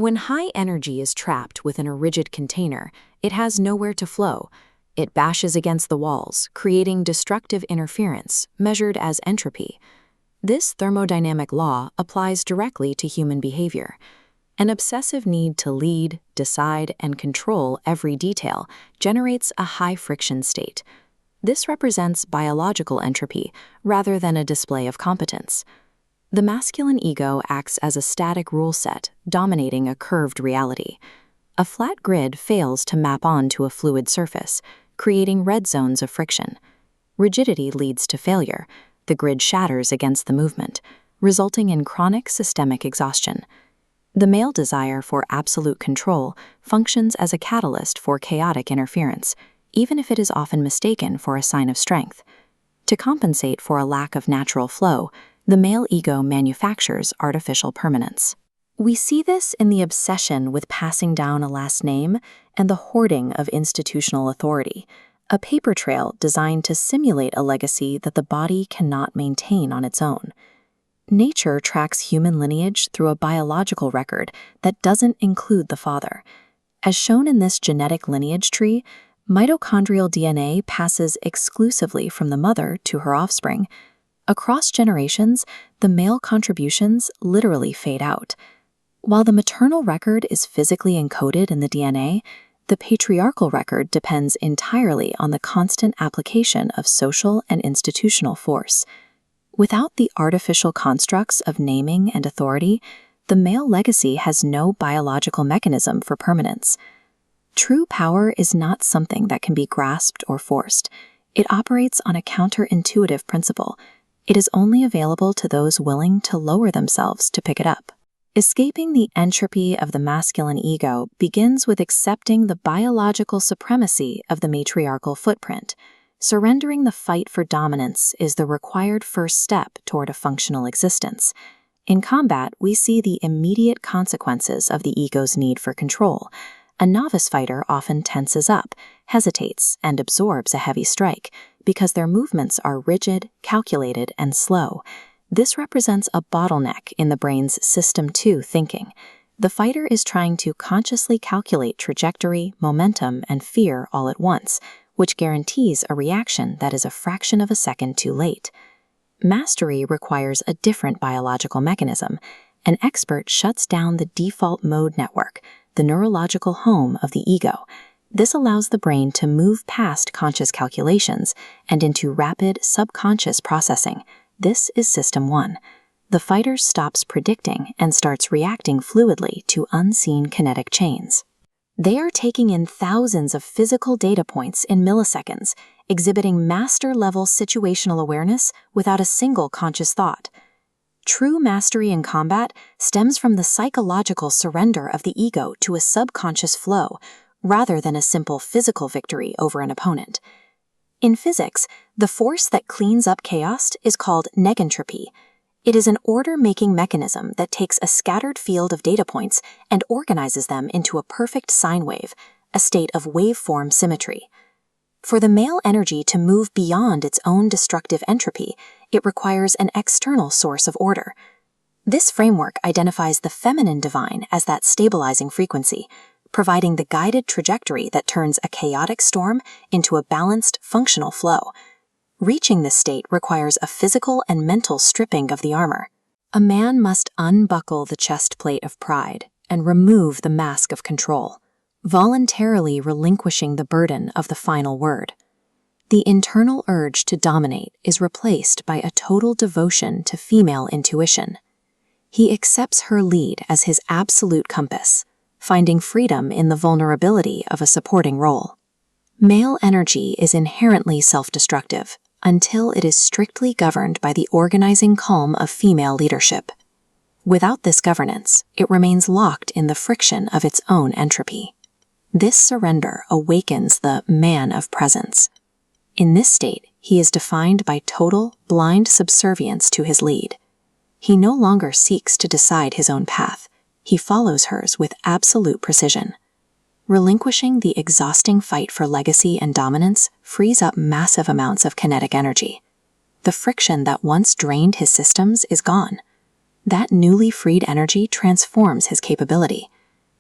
When high energy is trapped within a rigid container, it has nowhere to flow. It bashes against the walls, creating destructive interference, measured as entropy. This thermodynamic law applies directly to human behavior. An obsessive need to lead, decide, and control every detail generates a high-friction state. This represents biological entropy rather than a display of competence. The masculine ego acts as a static rule set, dominating a curved reality. A flat grid fails to map onto a fluid surface, creating red zones of friction. Rigidity leads to failure. The grid shatters against the movement, resulting in chronic systemic exhaustion. The male desire for absolute control functions as a catalyst for chaotic interference, even if it is often mistaken for a sign of strength. To compensate for a lack of natural flow, the male ego manufactures artificial permanence. We see this in the obsession with passing down a last name and the hoarding of institutional authority, a paper trail designed to simulate a legacy that the body cannot maintain on its own. Nature tracks human lineage through a biological record that doesn't include the father. As shown in this genetic lineage tree, mitochondrial DNA passes exclusively from the mother to her offspring. Across generations, the male contributions literally fade out. While the maternal record is physically encoded in the DNA, the patriarchal record depends entirely on the constant application of social and institutional force. Without the artificial constructs of naming and authority, the male legacy has no biological mechanism for permanence. True power is not something that can be grasped or forced. It operates on a counterintuitive principle. It is only available to those willing to lower themselves to pick it up. Escaping the entropy of the masculine ego begins with accepting the biological supremacy of the matriarchal footprint. Surrendering the fight for dominance is the required first step toward a functional existence. In combat, we see the immediate consequences of the ego's need for control. A novice fighter often tenses up, hesitates, and absorbs a heavy strike because their movements are rigid, calculated, and slow. This represents a bottleneck in the brain's System 2 thinking. The fighter is trying to consciously calculate trajectory, momentum, and fear all at once, which guarantees a reaction that is a fraction of a second too late. Mastery requires a different biological mechanism. An expert shuts down the default mode network, the neurological home of the ego. This allows the brain to move past conscious calculations and into rapid subconscious processing. This is System 1. The fighter stops predicting and starts reacting fluidly to unseen kinetic chains. They are taking in thousands of physical data points in milliseconds, exhibiting master-level situational awareness without a single conscious thought. True mastery in combat stems from the psychological surrender of the ego to a subconscious flow, rather than a simple physical victory over an opponent. In physics, the force that cleans up chaos is called negentropy. It is an order-making mechanism that takes a scattered field of data points and organizes them into a perfect sine wave, a state of waveform symmetry. For the male energy to move beyond its own destructive entropy, it requires an external source of order. This framework identifies the feminine divine as that stabilizing frequency, providing the guided trajectory that turns a chaotic storm into a balanced, functional flow. Reaching this state requires a physical and mental stripping of the armor. A man must unbuckle the chest plate of pride and remove the mask of control, voluntarily relinquishing the burden of the final word. The internal urge to dominate is replaced by a total devotion to female intuition. He accepts her lead as his absolute compass, finding freedom in the vulnerability of a supporting role. Male energy is inherently self-destructive until it is strictly governed by the organizing calm of female leadership. Without this governance, it remains locked in the friction of its own entropy. This surrender awakens the man of presence. In this state, he is defined by total, blind subservience to his lead. He no longer seeks to decide his own path. He follows hers with absolute precision. Relinquishing the exhausting fight for legacy and dominance frees up massive amounts of kinetic energy. The friction that once drained his systems is gone. That newly freed energy transforms his capability.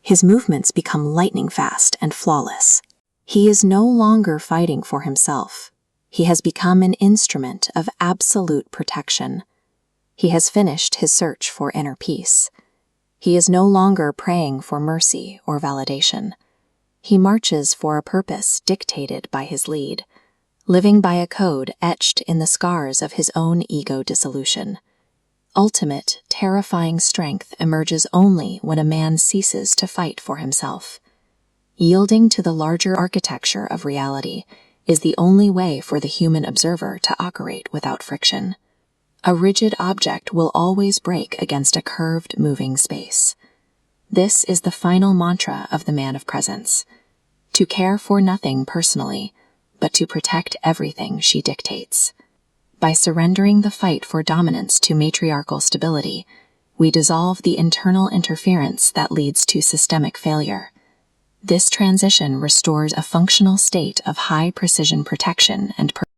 His movements become lightning fast and flawless. He is no longer fighting for himself. He has become an instrument of absolute protection. He has finished his search for inner peace. He is no longer praying for mercy or validation. He marches for a purpose dictated by his lead, living by a code etched in the scars of his own ego dissolution. Ultimate, terrifying strength emerges only when a man ceases to fight for himself. Yielding to the larger architecture of reality is the only way for the human observer to operate without friction. A rigid object will always break against a curved, moving space. This is the final mantra of the man of presence: to care for nothing personally, but to protect everything she dictates. By surrendering the fight for dominance to matriarchal stability, we dissolve the internal interference that leads to systemic failure. This transition restores a functional state of high precision protection and